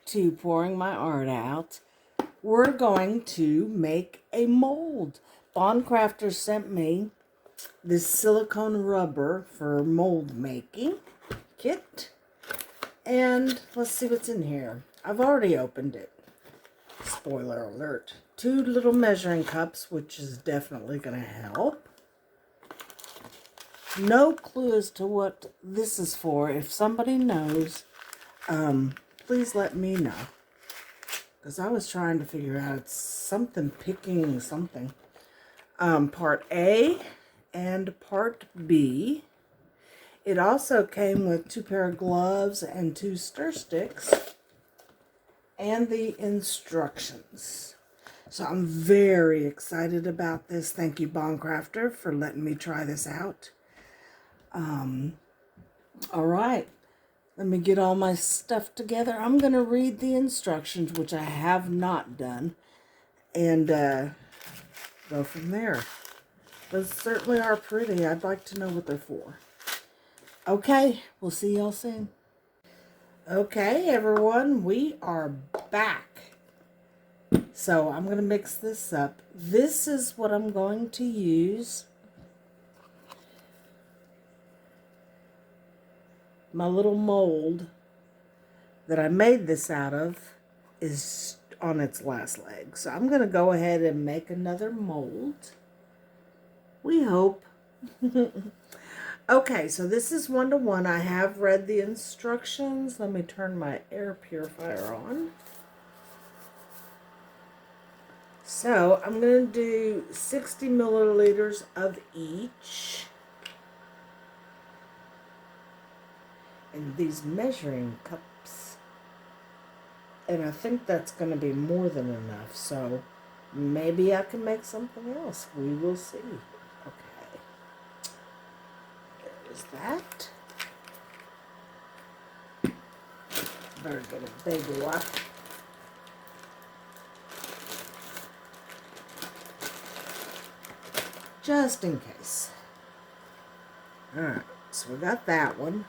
to pouring my art out, we're going to make a mold. Bond Crafter sent me this silicone rubber for mold making kit. And let's see what's in here. I've already opened it. Spoiler alert. 2 little measuring cups, which is definitely going to help. No clue as to what this is for. If somebody knows, please let me know. Because I was trying to figure out, it's something picking something. Part A and part B. It also came with 2 pair of gloves and 2 stir sticks. And the instructions. So I'm very excited about this. Thank you, Bond Crafter, for letting me try this out. All right. Let me get all my stuff together. I'm going to read the instructions, which I have not done, and go from there. Those certainly are pretty. I'd like to know what they're for. Okay, we'll see y'all soon. Okay, everyone, we are back. So I'm going to mix this up. This is what I'm going to use. My little mold that I made this out of is on its last leg. So I'm going to go ahead and make another mold. We hope. Okay, so this is 1-to-1. I have read the instructions. Let me turn my air purifier on. So I'm going to do 60 milliliters of each. In these measuring cups. And I think that's going to be more than enough. So maybe I can make something else. We will see. Okay. There's that. Better get a big one. Just in case. Alright, so we got that one.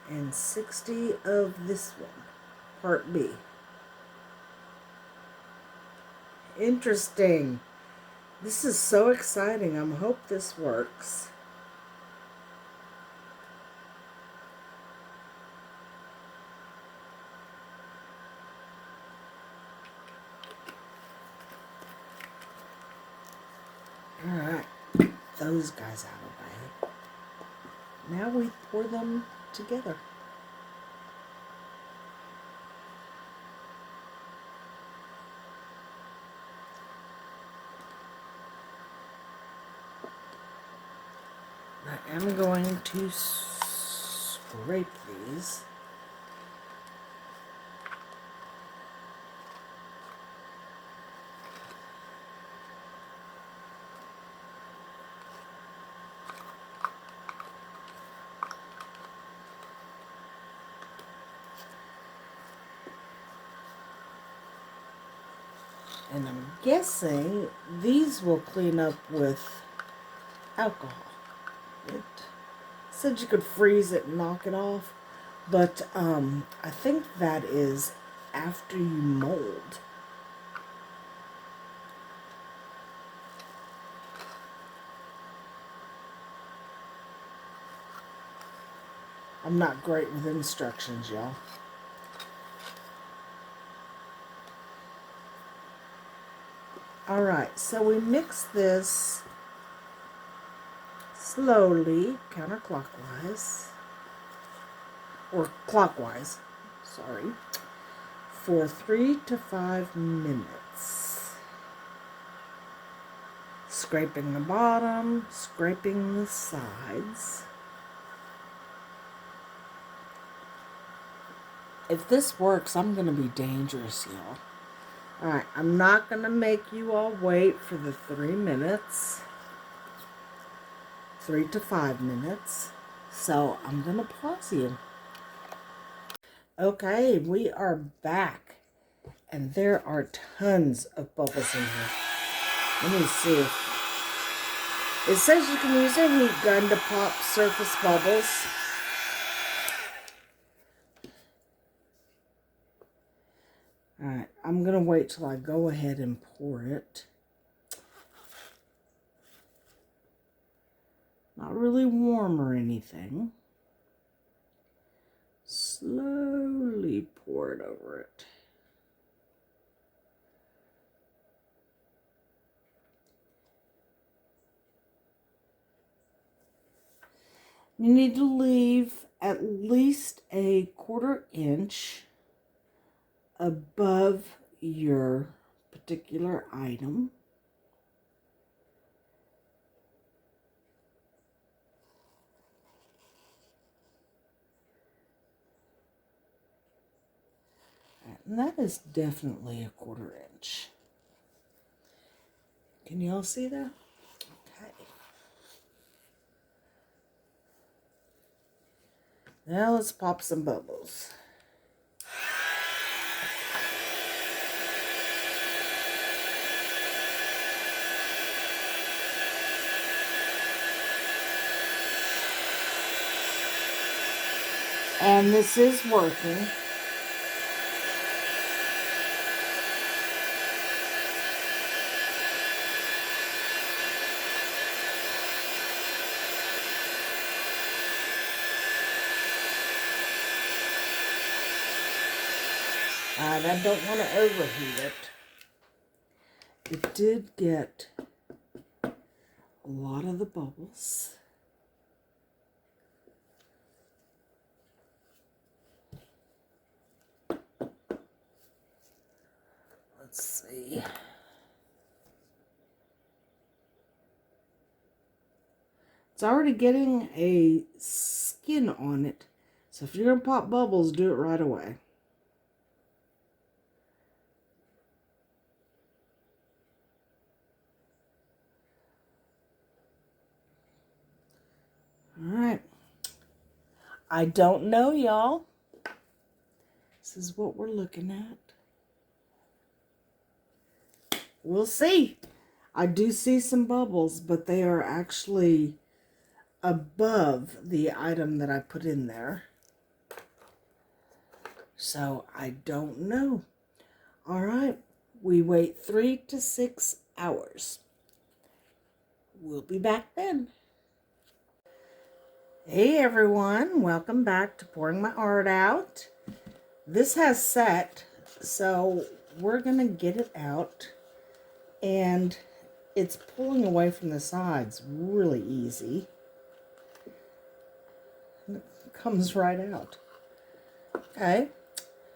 And 60 of this one, part B. Interesting. This is so exciting. I hope this works. Alright, those guys out of the way. Now we pour them together. I am going to scrape these. And I'm guessing these will clean up with alcohol. It said you could freeze it and knock it off, but I think that is after you mold. I'm not great with instructions, y'all. Alright, so we mix this slowly, counterclockwise, or clockwise, sorry, for 3 to 5 minutes. Scraping the bottom, scraping the sides. If this works, I'm going to be dangerous, y'all. Alright, I'm not going to make you all wait for the 3 minutes. 3 to 5 minutes. So I'm going to pause you. Okay, we are back. And there are tons of bubbles in here. Let me see. It says you can use a heat gun to pop surface bubbles. Alright, I'm going to wait till I go ahead and pour it. Not really warm or anything. Slowly pour it over it. You need to leave at least a 1/4 inch above your particular item. And that is definitely a 1/4 inch. Can you all see that? Okay. Now let's pop some bubbles. And this is working. I don't want to overheat it. It did get a lot of the bubbles. Let's see. It's already getting a skin on it. So if you're going to pop bubbles, do it right away. Alright. I don't know, y'all. This is what we're looking at. We'll see. I do see some bubbles, but they are actually above the item that I put in there. So I don't know. Alright. We wait 3 to 6 hours. We'll be back then. Hey everyone, welcome back to pouring my art out. This has set, so we're gonna get it out, and it's pulling away from the sides really easy. And it comes right out. Okay,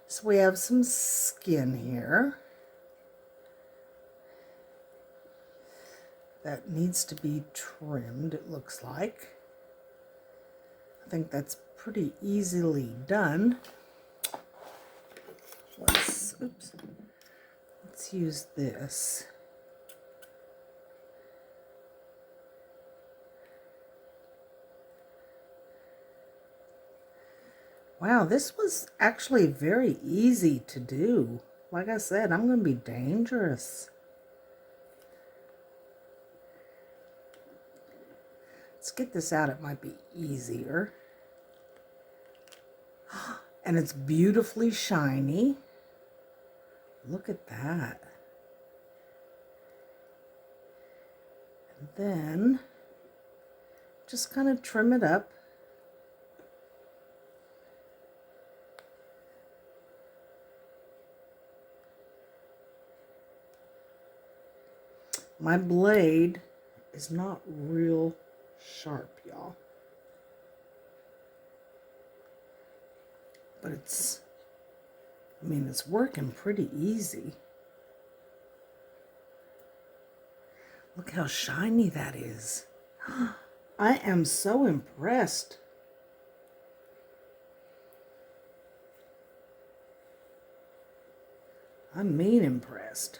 so we have some skin here that needs to be trimmed, it looks like. I think that's pretty easily done. Let's use this. Wow, this was actually very easy to do. Like I said, I'm going to be dangerous. Let's get this out. It might be easier. And it's beautifully shiny. Look at that. And then just kind of trim it up. My blade is not real sharp, y'all. But it's working pretty easy. Look how shiny that is. I am so impressed. I'm impressed.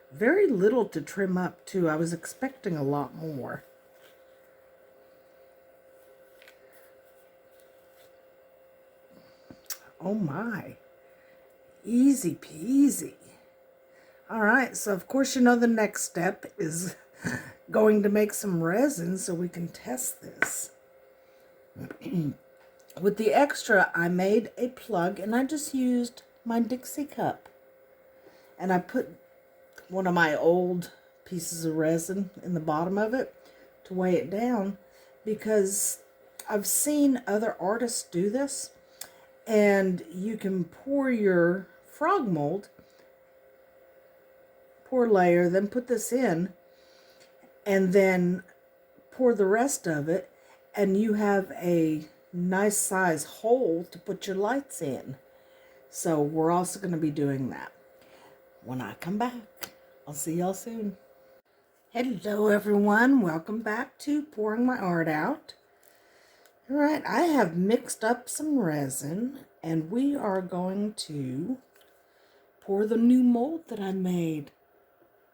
Very little to trim up, too. I was expecting a lot more. Oh my. Easy peasy. All right, so of course you know the next step is going to make some resin so we can test this. With the extra, I made a plug, and I just used my Dixie cup. And I put one of my old pieces of resin in the bottom of it to weigh it down, because I've seen other artists do this, and you can pour your frog mold, pour a layer, then put this in, and then pour the rest of it, and you have a nice size hole to put your lights in. So we're also going to be doing that when I come back. I'll see y'all soon. Hello everyone, welcome back to Pouring My Art Out. All right, I have mixed up some resin, and we are going to pour the new mold that I made.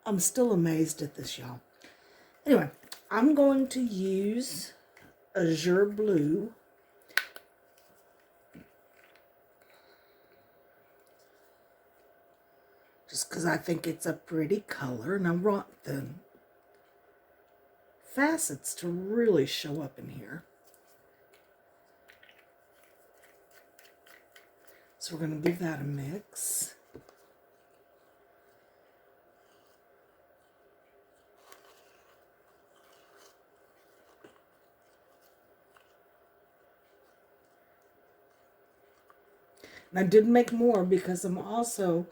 I'm still amazed at this, y'all. Anyway, I'm going to use Azure Blue. Just because I think it's a pretty color, and I want the facets to really show up in here. So we're going to give that a mix. And I did make more because I'm also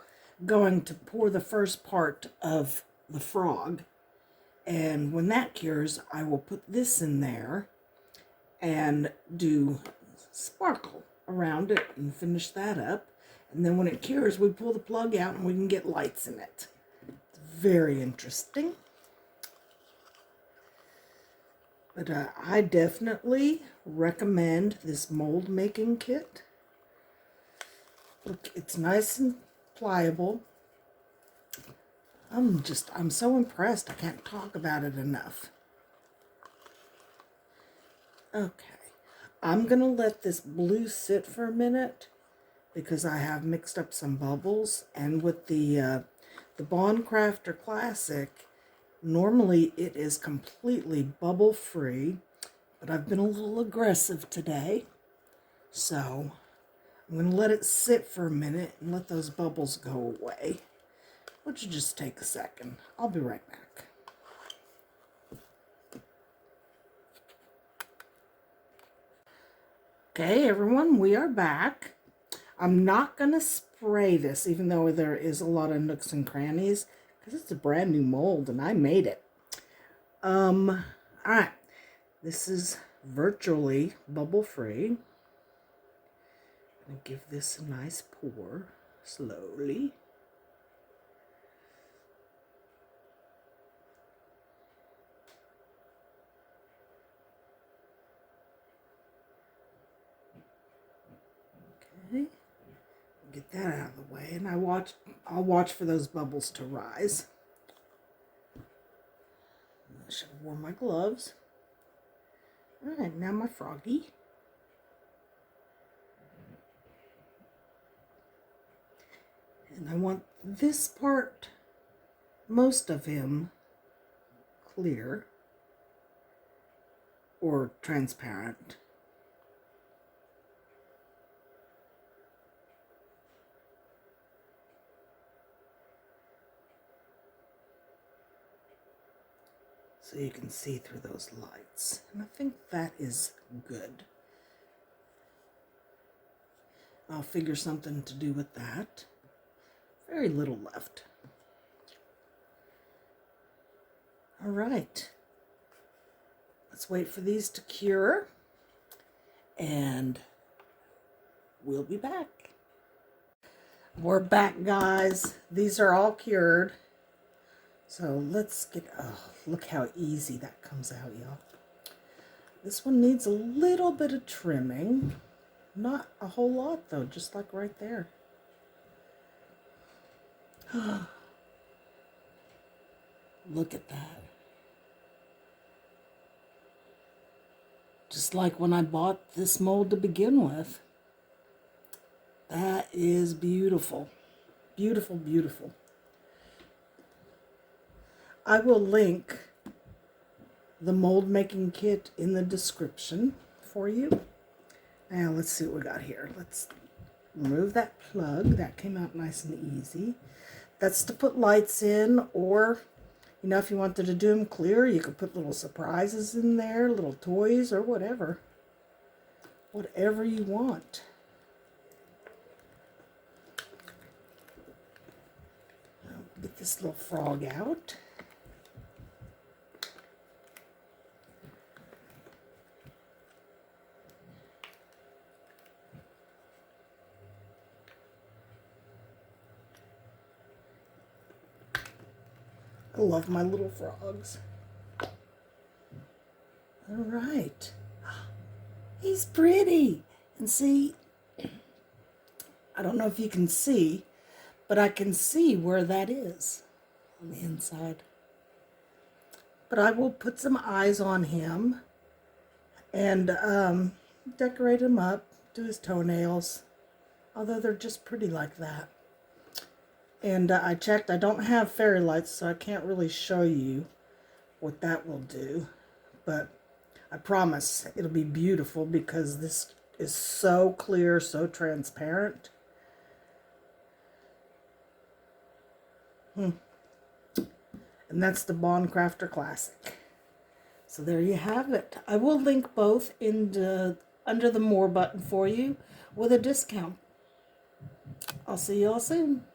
going to pour the first part of the frog. And when that cures, I will put this in there and do sparkle around it and finish that up. And then when it cures, we pull the plug out and we can get lights in it. It's very interesting. But I definitely recommend this mold making kit. Look, it's nice and pliable. I'm so impressed. I can't talk about it enough. Okay. I'm going to let this blue sit for a minute because I have mixed up some bubbles. And with the Bond Crafter Classic, normally it is completely bubble free, but I've been a little aggressive today. So I'm going to let it sit for a minute and let those bubbles go away. Would you just take a second? I'll be right back. Okay, everyone, we are back. I'm not going to spray this, even though there is a lot of nooks and crannies, because it's a brand new mold and I made it. All right, this is virtually bubble free. I'm going to give this a nice pour slowly. Okay, get that out of the way, and I'll watch for those bubbles to rise. I should have worn my gloves. All right, now my froggy. And I want this part, most of him, clear or transparent. So you can see through those lights. And I think that is good. I'll figure something to do with that. Very little left. All right. Let's wait for these to cure. And we'll be back. We're back, guys. These are all cured. So let's get, oh, look how easy that comes out, y'all. This one needs a little bit of trimming. Not a whole lot, though, just like right there. Look at that. Just like when I bought this mold to begin with. That is beautiful. Beautiful, beautiful. I will link the mold making kit in the description for you. Now let's see what we got here. Let's remove that plug. That came out nice and easy. That's to put lights in, or, you know, if you wanted to do them clear, you could put little surprises in there, little toys or whatever. Whatever you want. I'll get this little frog out. I love my little frogs. All right. He's pretty. And see, I don't know if you can see, but I can see where that is on the inside. But I will put some eyes on him and decorate him up, do his toenails, although they're just pretty like that. And I checked, I don't have fairy lights, so I can't really show you what that will do. But I promise it'll be beautiful because this is so clear, so transparent. And that's the Bond Crafter Classic. So there you have it. I will link both in under the More button for you with a discount. I'll see y'all soon.